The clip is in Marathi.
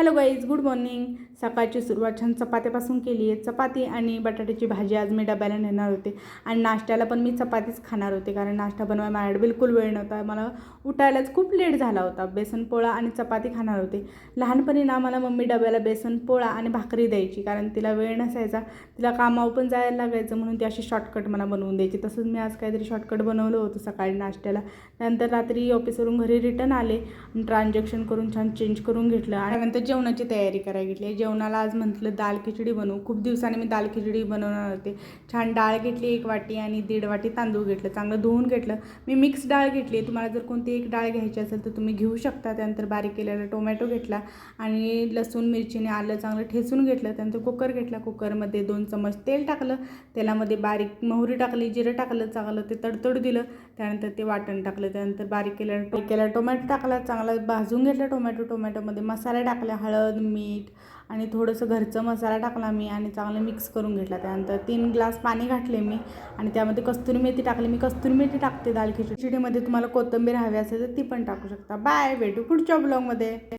Hello guys, good morning. सकाळची सुरुवात छान चपात्यापासून केली आहे. चपाती आणि बटाट्याची भाजी आज मी डब्याला नेणार होते आणि नाश्त्याला पण मी चपातीच खाणार होते, कारण नाश्ता बनवायला माझ्याकडे बिलकुल वेळ नव्हता. मला उठायलाच खूप लेट झाला होता. बेसन पोळा आणि चपाती खाणार होते. लहानपणी ना मला मम्मी डब्याला बेसन पोळा आणि भाकरी द्यायची, कारण तिला वेळ नसायचा, तिला कामावर पण जायला लागायचं, म्हणून ती अशी शॉर्टकट मला बनवून द्यायची. तसंच मी आज काहीतरी शॉर्टकट बनवलं होतं सकाळी नाश्त्याला. त्यानंतर रात्री ऑफिसवरून घरी रिटर्न आले आणि ट्रान्झॅक्शन करून छान चेंज करून घेतलं आणि नंतर जेवणाची तयारी करायला घेतली. जेवणाला आज म्हटलं दाल खिचडी बनवू. खूप दिवसांनी मी दाल खिचडी बनवणार होते. छान डाळ घेतली 1 वाटी आणि 1.5 वाटी तांदूळ घेतलं, चांगलं धुवून घेतलं. मी मिक्स डाळ घेतली. तुम्हाला जर कोणती एक डाळ घ्यायची असेल तर तुम्ही घेऊ शकता. त्यानंतर बारीक केलेला टोमॅटो घेतला आणि लसूण मिरचीने आलं चांगलं ठेचून घेतलं. त्यानंतर कुकर घेतला. कुकरमध्ये 2 चमच तेल टाकलं. तेलामध्ये बारीक मोहरी टाकली, जिरं टाकलं, चांगलं ते तडतडू दिलं. त्यानंतर ते वाटण टाकलं. त्यानंतर बारीक केलेला टोमॅटो टाकला, चांगला भाजून घेतला टोमॅटोमध्ये मसाले टाकले, हळद, मीठ आणि थोडंसं घरचं मसाला टाकला मी आणि चांगलं मिक्स करून घेतला. त्यानंतर 3 ग्लास पाणी घातले मी आणि त्यामध्ये कस्तुरी मेथी टाकली. मी कस्तुरी मेथी टाकते दाल खिचडीमध्ये. तुम्हाला कोथिंबीर हवी असेल तर ती पण टाकू शकता. बाय, भेटू पुढच्या ब्लॉगमध्ये.